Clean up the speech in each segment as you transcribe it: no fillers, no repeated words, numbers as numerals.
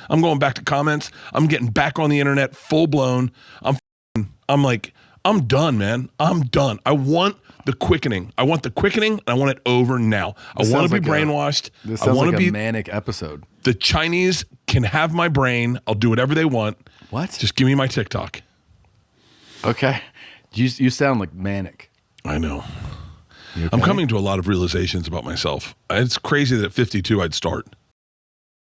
I'm going back to comments. I'm getting back on the internet full blown. I'm like, I'm done, man. I'm done. I want the quickening. I want the quickening, and I want it over now. I want to be brainwashed. This sounds like a manic episode. The Chinese can have my brain. I'll do whatever they want. What? Just give me my TikTok. Okay. You sound like manic. I know. Okay? I'm coming to a lot of realizations about myself. It's crazy that at 52 I'd start.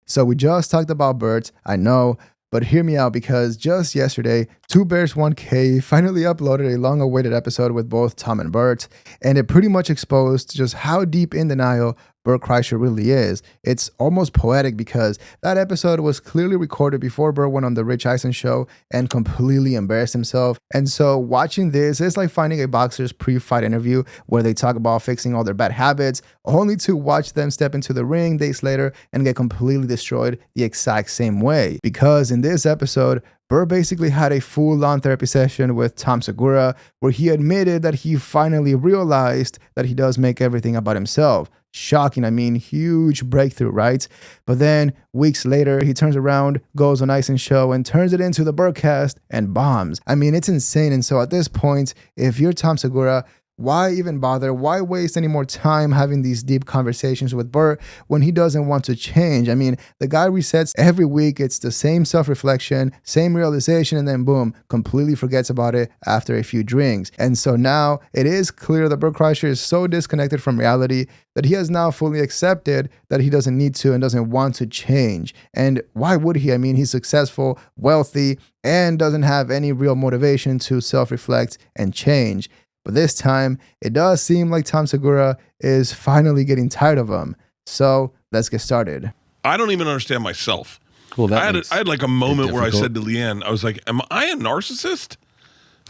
So we just talked about Bert, I know, but hear me out because just yesterday, 2 Bears 1K finally uploaded a long-awaited episode with both Tom and Bert, and it pretty much exposed just how deep in denial Bert Kreischer really is. It's almost poetic because that episode was clearly recorded before Bert went on the Rich Eisen show and completely embarrassed himself. And so watching this is like finding a boxer's pre-fight interview where they talk about fixing all their bad habits, only to watch them step into the ring days later and get completely destroyed the exact same way. Because in this episode, Bert basically had a full-on therapy session with Tom Segura where he admitted that he finally realized that he does make everything about himself. Shocking, I mean, huge breakthrough, right? But then weeks later, he turns around, goes on Eisen's show and turns it into the Bertcast and bombs. I mean, it's insane. And so at this point, if you're Tom Segura, why even bother? Why waste any more time having these deep conversations with Bert when he doesn't want to change? I mean, the guy resets every week. It's the same self-reflection, same realization, and then boom, completely forgets about it after a few drinks. And so now it is clear that Bert Kreischer is so disconnected from reality that he has now fully accepted that he doesn't need to and doesn't want to change. And why would he? I mean, he's successful, wealthy, and doesn't have any real motivation to self-reflect and change. But this time, it does seem like Tom Segura is finally getting tired of him. So let's get started. I don't even understand myself. Well, I had like a moment where I said to Leanne, I was like, am I a narcissist?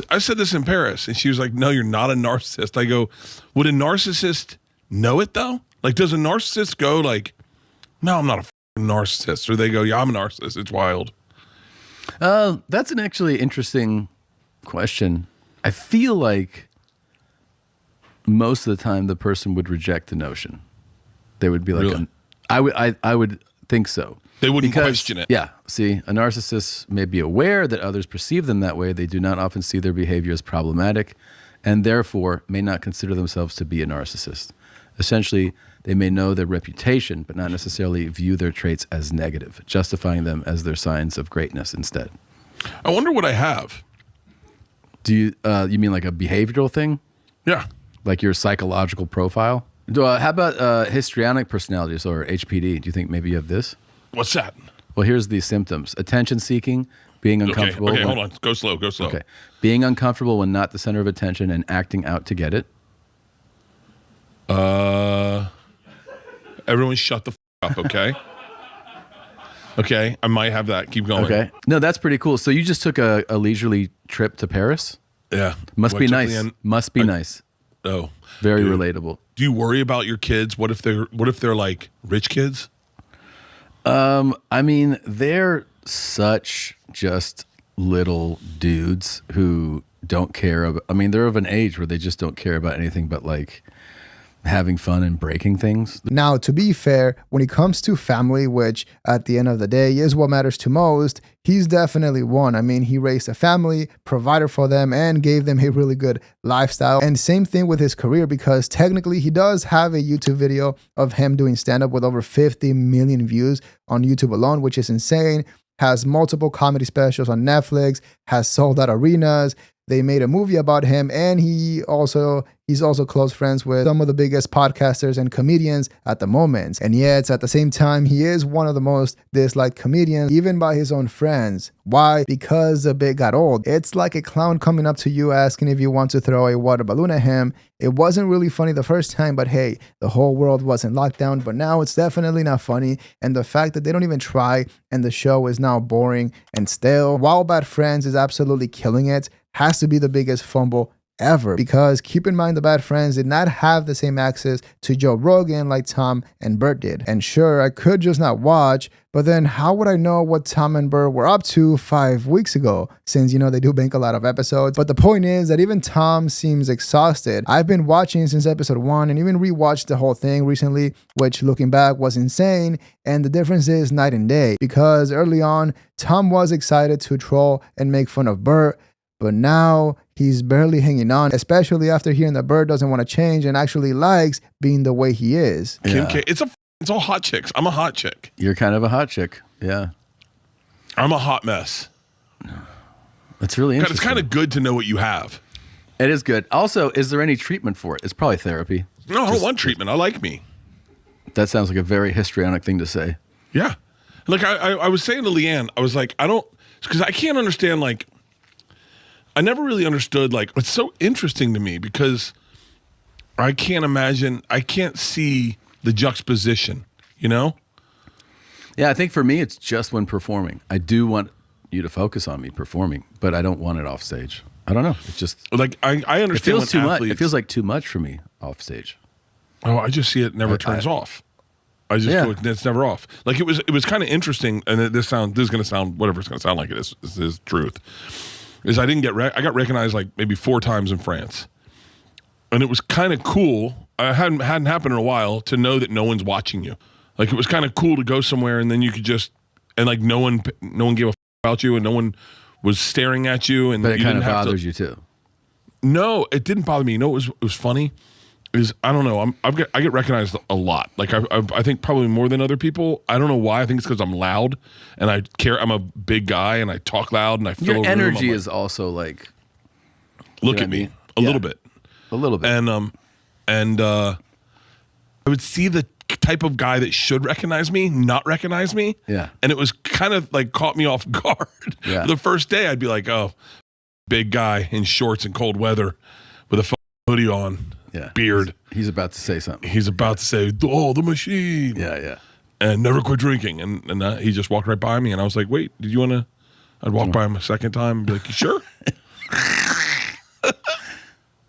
I said this in Paris, and she was like, no, you're not a narcissist. I go, would a narcissist know it, though? Like, does a narcissist go like, no, I'm not a narcissist? Or they go, yeah, I'm a narcissist. It's wild. That's an actually interesting question. I feel like most of the time the person would reject the notion. They would be like, Really? I would think so. They wouldn't question it. Yeah. See, a narcissist may be aware that others perceive them that way. They do not often see their behavior as problematic and therefore may not consider themselves to be a narcissist. Essentially, they may know their reputation, but not necessarily view their traits as negative, justifying them as their signs of greatness instead. I wonder what I have. Do you mean like a behavioral thing? Yeah. Like your psychological profile? How about histrionic personalities or HPD? Do you think maybe you have this? What's that? Well, here's the symptoms. Attention seeking, being uncomfortable. Okay, hold on. Go slow. Okay. Being uncomfortable when not the center of attention and acting out to get it. Everyone shut the up, okay? Okay, I might have that. Keep going. Okay. No, that's pretty cool. So you just took a leisurely trip to Paris? Yeah. Must be nice. Must be nice. Oh. Very relatable. Do you worry about your kids? What if they're like rich kids? I mean, they're such just little dudes who don't care about, I mean, they're of an age where they just don't care about anything but like having fun and breaking things. Now, to be fair, when it comes to family, which at the end of the day is what matters to most, he's definitely one. I mean, he raised a family, provided for them, and gave them a really good lifestyle. And same thing with his career, because technically he does have a YouTube video of him doing stand-up with over 50 million views on YouTube alone, which is insane. Has multiple comedy specials on Netflix, has sold out arenas. They made a movie about him, and he's also close friends with some of the biggest podcasters and comedians at the moment. And yet, at the same time, he is one of the most disliked comedians, even by his own friends. Why? Because the bit got old. It's like a clown coming up to you asking if you want to throw a water balloon at him. It wasn't really funny the first time, but hey, the whole world was in lockdown, but now it's definitely not funny. And the fact that they don't even try and the show is now boring and stale, while Bad Friends is absolutely killing it, has to be the biggest fumble ever. Because keep in mind, the bad friends did not have the same access to Joe Rogan like Tom and Bert did. And sure, I could just not watch, but then how would I know what Tom and Bert were up to 5 weeks ago? Since, they do bank a lot of episodes. But the point is that even Tom seems exhausted. I've been watching since episode 1 and even rewatched the whole thing recently, which looking back was insane. And the difference is night and day. Because early on, Tom was excited to troll and make fun of Bert. But now he's barely hanging on, especially after hearing that Bert doesn't want to change and actually likes being the way he is. Kim K, it's all hot chicks. I'm a hot chick. You're kind of a hot chick. Yeah. I'm a hot mess. That's really interesting. It's kind of good to know what you have. It is good. Also, is there any treatment for it? It's probably therapy. No, I don't want treatment. I like me. That sounds like a very histrionic thing to say. Yeah. Like I was saying to Leanne, I was like, because I can't understand, like, I never really understood, like, it's so interesting to me because I can't see the juxtaposition, Yeah, I think for me, it's just when performing. I do want you to focus on me performing, but I don't want it off stage. I don't know. It's just like I understand. It feels too athletes, much. It feels like too much for me off stage. Oh, I just see it never turns off. I just go, it's never off. Like it was kind of interesting, and this is going to sound whatever it's going to sound like. This is truth. Is I got recognized like maybe 4 times in France, and it was kind of cool. It hadn't happened in a while to know that no one's watching you. Like it was kind of cool to go somewhere and then you could just like no one gave a f- about you and no one was staring at you. And but it you kind of didn't have bothers you too. No, it didn't bother me. You know, it was funny. Is I don't know. I get recognized a lot. Like I think probably more than other people. I don't know why. I think it's because I'm loud and I care. I'm a big guy and I talk loud and I fill Your a room. energy is also like. Look at me a little bit. A little bit. And I would see the type of guy that should recognize me not recognize me. Yeah. And it was kind of like caught me off guard. Yeah. The first day I'd be like, oh, big guy in shorts in cold weather with a hoodie on, beard. He's about to say something. He's about to say, oh, the machine. Yeah. And never quit drinking. And he just walked right by me. And I was like, wait, did you want to? I'd walk by him a second time and be like, you sure?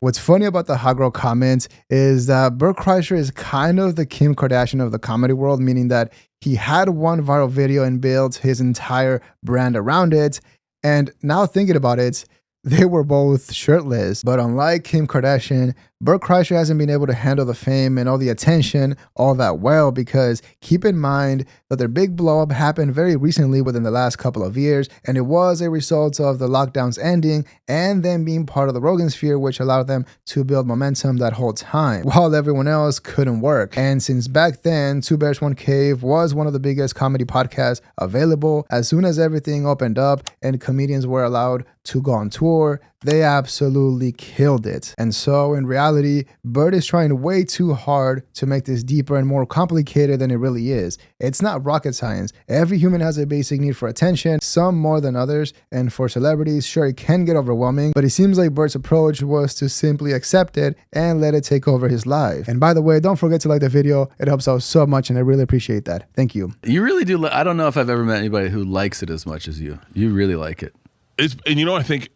What's funny about the hot girl comments is that Bert Kreischer is kind of the Kim Kardashian of the comedy world, meaning that he had one viral video and built his entire brand around it. And now thinking about it, they were both shirtless. But unlike Kim Kardashian, Bert Kreischer hasn't been able to handle the fame and all the attention all that well, because keep in mind that their big blow up happened very recently within the last couple of years, and it was a result of the lockdowns ending and them being part of the Rogan sphere, which allowed them to build momentum that whole time while everyone else couldn't work. And since back then, Two Bears One Cave was one of the biggest comedy podcasts available, as soon as everything opened up and comedians were allowed to go on tour, they absolutely killed it. And so in reality, Bert is trying way too hard to make this deeper and more complicated than it really is. It's not rocket science. Every human has a basic need for attention, some more than others. And for celebrities, sure, it can get overwhelming, but it seems like Bert's approach was to simply accept it and let it take over his life. And by the way, don't forget to like the video. It helps out so much and I really appreciate that. Thank you. You really do. I don't know if I've ever met anybody who likes it as much as you. You really like it. And I think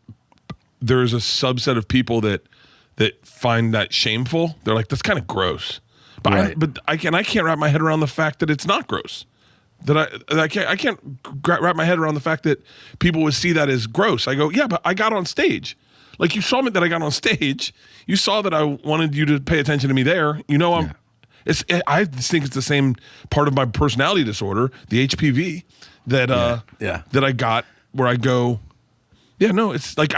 there's a subset of people that find that shameful. They're like, that's kind of gross. But right. I can't wrap my head around the fact that it's not gross. I can't wrap my head around the fact that people would see that as gross. I go, yeah, but I got on stage. Like you saw me that I got on stage. You saw that I wanted you to pay attention to me there. I think it's the same part of my personality disorder, the HPV, that I got, where I go, yeah, no, it's like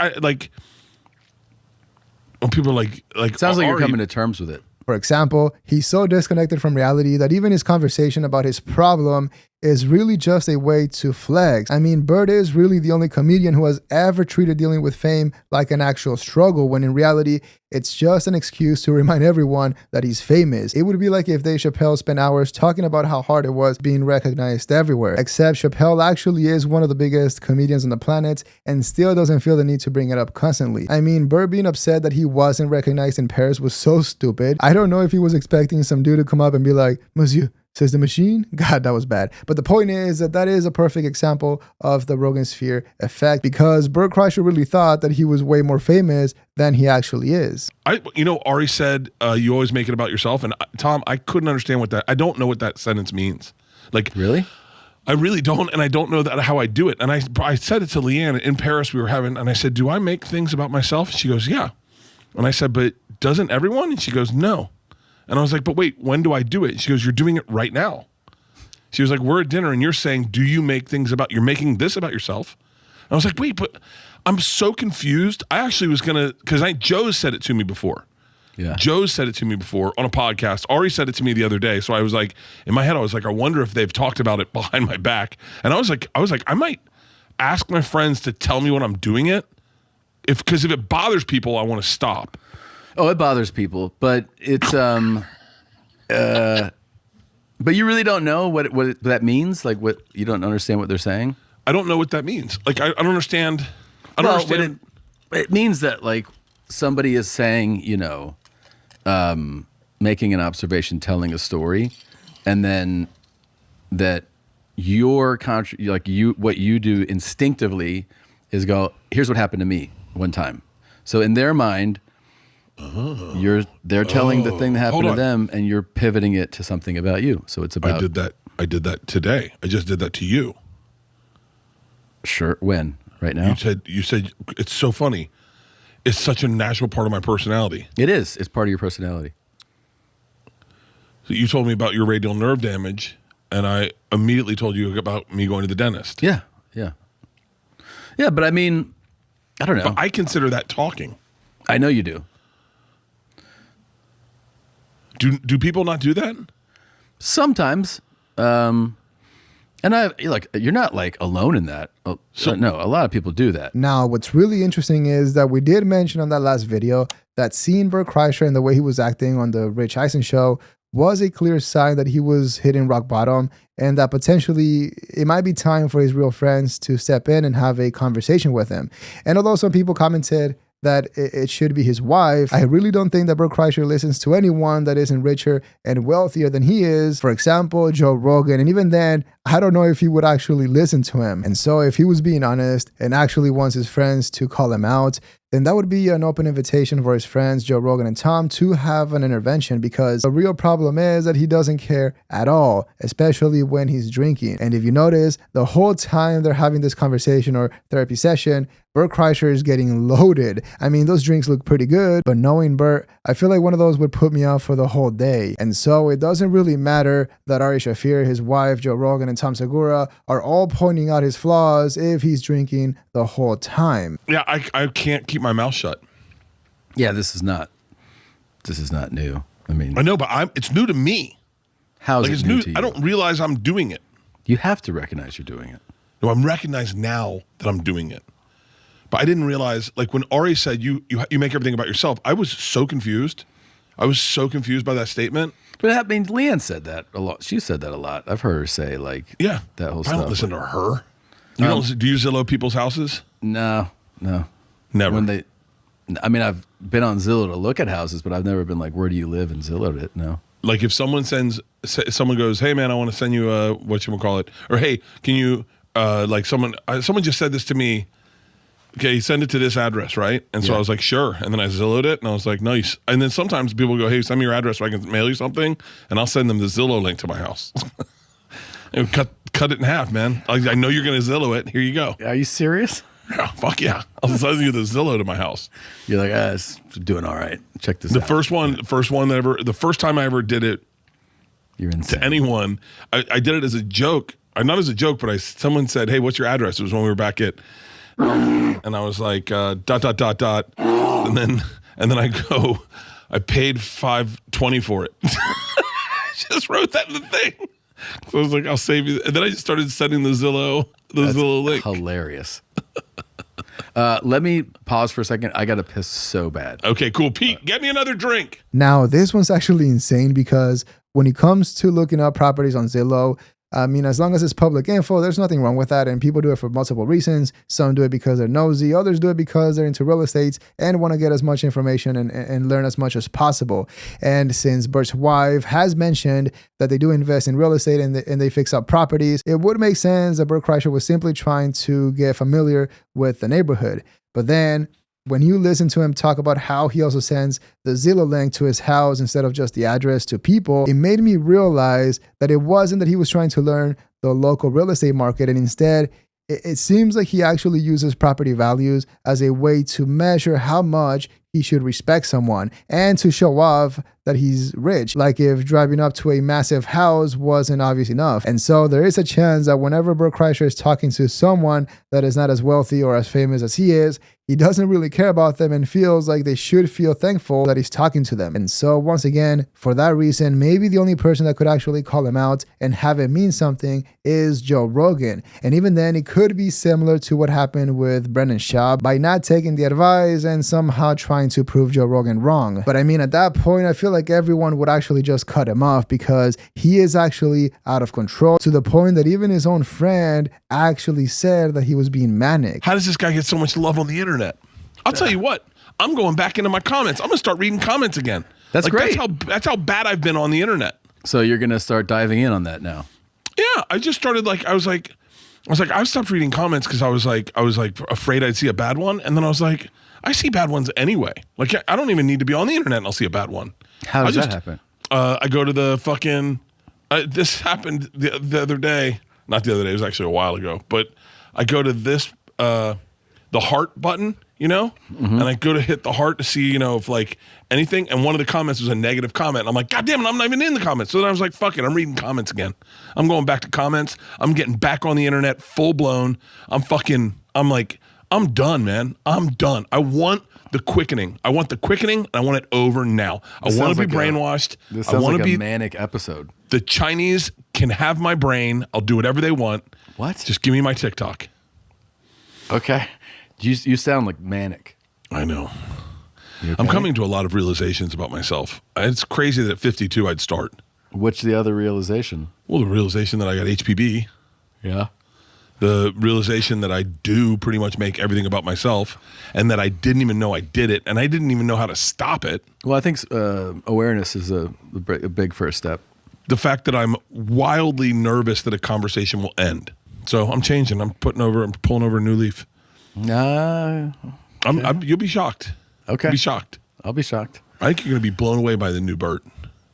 when people are like it sounds like you're coming to terms with it. For example, he's so disconnected from reality that even his conversation about his problem is really just a way to flex. I mean, Bert is really the only comedian who has ever treated dealing with fame like an actual struggle, when in reality, it's just an excuse to remind everyone that he's famous. It would be like if Dave Chappelle spent hours talking about how hard it was being recognized everywhere. Except Chappelle actually is one of the biggest comedians on the planet and still doesn't feel the need to bring it up constantly. I mean, Bert being upset that he wasn't recognized in Paris was so stupid. I don't know if he was expecting some dude to come up and be like, Monsieur, says the machine. God, that was bad. But the point is that is a perfect example of the Rogan sphere effect, because Bert Kreischer really thought that he was way more famous than he actually is. Ari said, you always make it about yourself. And Tom, I couldn't understand I don't know what that sentence means. Like, really? I really don't, and I don't know how I do it. And I said it to Leanne in Paris. We were having, and I said, "Do I make things about myself?" She goes, "Yeah." And I said, "But doesn't everyone?" And she goes, "No." And I was like, "But wait, when do I do it?" She goes, "You're doing it right now." She was like, "We're at dinner, and you're saying, do you make things about? You're making this about yourself?" And I was like, "Wait, but I'm so confused." I actually was gonna, because Joe said it to me before. Yeah. Joe said it to me before on a podcast. Ari said it to me the other day. So I was like, in my head, I was like, I wonder if they've talked about it behind my back. And I was like, I might ask my friends to tell me when I'm doing it. Because if it bothers people, I want to stop. Oh, it bothers people, but it's but you really don't know what that means. Like, what, you don't understand what they're saying. I don't know what that means. Like, I don't understand. It means that, like, somebody is saying, making an observation, telling a story, and then that what you do instinctively is go, here's what happened to me one time. So in their mind, they're telling the thing that happened to them, and you're pivoting it to something about you. So it's about. I did that today. I just did that to you. Sure. When? Right now? You said it's so funny. It's such a natural part of my personality. It is. It's part of your personality. So you told me about your radial nerve damage, and I immediately told you about me going to the dentist. Yeah. But I mean, I don't know. But I consider that talking. I know you do. Do people not do that? Sometimes. And you're not like alone in that. No, a lot of people do that. Now, what's really interesting is that we did mention on that last video that seeing Bert Kreischer and the way he was acting on the Rich Eisen show was a clear sign that he was hitting rock bottom, and that potentially it might be time for his real friends to step in and have a conversation with him. And although some people commented that it should be his wife, I really don't think that Bert Kreischer listens to anyone that isn't richer and wealthier than he is. For example, Joe Rogan. And even then, I don't know if he would actually listen to him. And so if he was being honest and actually wants his friends to call him out, then that would be an open invitation for his friends, Joe Rogan and Tom, to have an intervention, because the real problem is that he doesn't care at all, especially when he's drinking. And if you notice, the whole time they're having this conversation or therapy session, Bert Kreischer is getting loaded. I mean, those drinks look pretty good, but knowing Bert, I feel like one of those would put me off for the whole day. And so it doesn't really matter that Ari Shaffir, his wife, Joe Rogan, and Tom Segura are all pointing out his flaws if he's drinking the whole time. Yeah, I can't keep my mouth shut. Yeah, this is not new. I mean, I know, but it's new to me. How's it new to you? I don't realize I'm doing it. You have to recognize you're doing it. No, I'm recognized now that I'm doing it. But I didn't realize, like when Ari said you make everything about yourself, I was so confused. I was so confused by that statement. But I mean, Leanne said that a lot. She said that a lot. I've heard her say that whole stuff. I don't listen to her. Do you Zillow people's houses? No. Never. I've been on Zillow to look at houses, but I've never been like, where do you live, and Zillowed it. No. Like if someone goes, hey man, I want to send you whatchamacallit, or hey, can you someone just said this to me. Okay, send it to this address, right? And so I was like, sure. And then I Zillowed it, and I was like, nice. And then sometimes people go, hey, send me your address so I can mail you something, and I'll send them the Zillow link to my house. And cut it in half, man. I know you're going to Zillow it. Here you go. Are you serious? Yeah, fuck yeah. I'll send you the Zillow to my house. You're like, it's doing all right. Check this out. The first time I ever did it You're insane. to anyone, I did it as a joke. Not as a joke, but someone said, hey, what's your address? It was when we were back at... And I was like, ... And then I go, I paid $5.20 for it. I just wrote that in the thing. So I was like, I'll save you. And then I just started sending the Zillow link. Hilarious. Let me pause for a second. I got to piss so bad. Okay, cool. Pete, get me another drink. Now, this one's actually insane, because when it comes to looking up properties on Zillow, I mean, as long as it's public info, there's nothing wrong with that. And people do it for multiple reasons. Some do it because they're nosy. Others do it because they're into real estate and want to get as much information and learn as much as possible. And since Bert's wife has mentioned that they do invest in real estate and they fix up properties, it would make sense that Bert Kreischer was simply trying to get familiar with the neighborhood. But then when you listen to him talk about how he also sends the Zillow link to his house instead of just the address to people, it made me realize that it wasn't that he was trying to learn the local real estate market, and instead, it seems like he actually uses property values as a way to measure how much he should respect someone and to show off that he's rich, like if driving up to a massive house wasn't obvious enough. And so there is a chance that whenever Bert Kreischer is talking to someone that is not as wealthy or as famous as he is, he doesn't really care about them and feels like they should feel thankful that he's talking to them. And so once again, for that reason, maybe the only person that could actually call him out and have it mean something is Joe Rogan. And even then, it could be similar to what happened with Brendan Schaub by not taking the advice and somehow trying to prove Joe Rogan wrong. But I mean, at that point, I feel like everyone would actually just cut him off because he is actually out of control to the point that even his own friend actually said that he was being manic. How does this guy get so much love on the internet? I'll tell you what, I'm going back into my comments. I'm going to start reading comments again. That's great. That's how bad I've been on the internet. So you're going to start diving in on that now. Yeah, I just started I've stopped reading comments because I was afraid I'd see a bad one. And then I was like, I see bad ones anyway. Like, I don't even need to be on the internet and I'll see a bad one. How does that happen? I go to the fucking, this happened the other day. Not the other day, it was actually a while ago. But I go to this, the heart button, and I go to hit the heart to see, if like anything. And one of the comments was a negative comment. And I'm like, God damn it, I'm not even in the comments. So then I was like, fuck it, I'm reading comments again. I'm going back to comments. I'm getting back on the internet full blown. I'm like, I'm done, man. I'm done. I want the quickening. I want the quickening, and I want it over now. I want to be brainwashed. This sounds like a manic episode. The Chinese can have my brain. I'll do whatever they want. What? Just give me my TikTok. Okay. You sound like manic. I know. Okay? I'm coming to a lot of realizations about myself. It's crazy that at 52 I'd start. What's the other realization? Well, the realization that I got HPD. Yeah. The realization that I do pretty much make everything about myself and that I didn't even know I did it and I didn't even know how to stop it. Well, I think awareness is a big first step. The fact that I'm wildly nervous that a conversation will end. So I'm changing. I'm pulling over a new leaf. Okay. You'll be shocked. Okay. You'll be shocked. I'll be shocked. I think you're going to be blown away by the new Bert.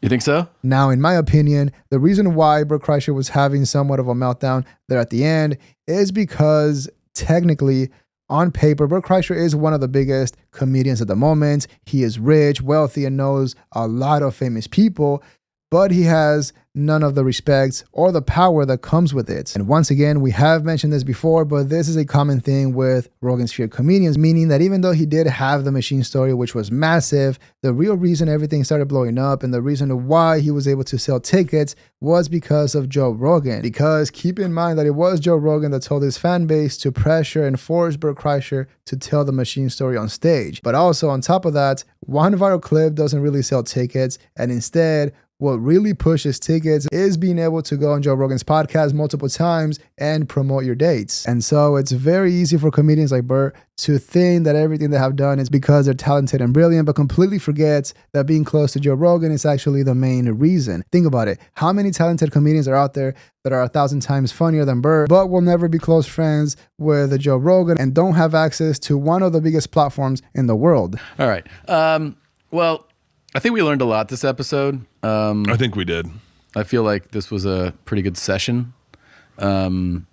You think so? Now, in my opinion, the reason why Bert Kreischer was having somewhat of a meltdown there at the end is because technically, on paper, Bert Kreischer is one of the biggest comedians at the moment. He is rich, wealthy, and knows a lot of famous people, but he has none of the respect or the power that comes with it. And once again, we have mentioned this before, but this is a common thing with Rogan's feared comedians, meaning that even though he did have the machine story, which was massive, the real reason everything started blowing up and the reason why he was able to sell tickets was because of Joe Rogan. Because keep in mind that it was Joe Rogan that told his fan base to pressure and force Bert Kreischer to tell the machine story on stage. But also on top of that, one viral clip doesn't really sell tickets, and instead, what really pushes tickets is being able to go on Joe Rogan's podcast multiple times and promote your dates. And so it's very easy for comedians like Bert to think that everything they have done is because they're talented and brilliant, but completely forgets that being close to Joe Rogan is actually the main reason. Think about it. How many talented comedians are out there that are 1,000 times funnier than Bert, but will never be close friends with Joe Rogan and don't have access to one of the biggest platforms in the world? All right. Well, I think we learned a lot this episode. I think we did. I feel like this was a pretty good session. Am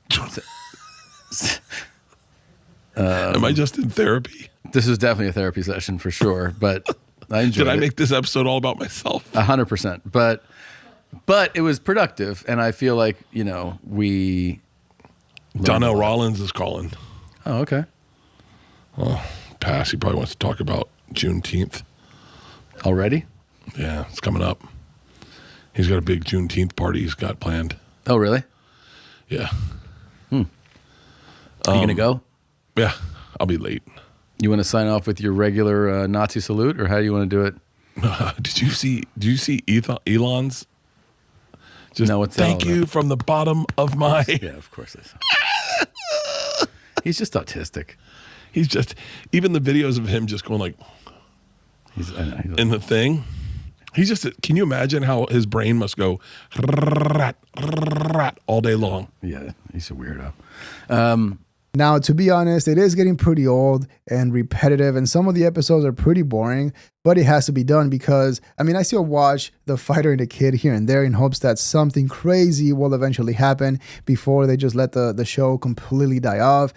I just in therapy? This is definitely a therapy session for sure, but I enjoyed it. Did I make this episode all about myself? 100%. But it was productive, and I feel like, we... Donnell Rollins is calling. Oh, okay. Oh, pass. He probably wants to talk about Juneteenth. Already? Yeah, it's coming up. He's got a big Juneteenth party he's got planned. Oh, really? Yeah. Are you going to go? Yeah, I'll be late. You want to sign off with your regular Nazi salute, or how do you want to do it? Did you see Elon's? Just No, it's thank all you from the bottom of my. Yeah, of course. He's just autistic. He's just, even the videos of him just going like, I know, in the thing. He's just, can you imagine how his brain must go all day long? yeah, he's a weirdo. Now, to be honest, it is getting pretty old and repetitive, and some of the episodes are pretty boring, but it has to be done because, I mean, I still watch The Fighter and the Kid here and there in hopes that something crazy will eventually happen before they just let the show completely die off.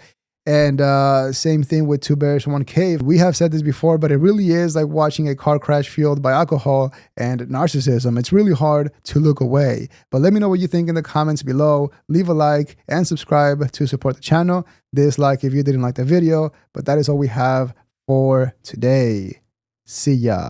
And same thing with Two Bears, One Cave. We have said this before, but it really is like watching a car crash fueled by alcohol and narcissism. It's really hard to look away. But let me know what you think in the comments below. Leave a like and subscribe to support the channel. Dislike if you didn't like the video. But that is all we have for today. See ya.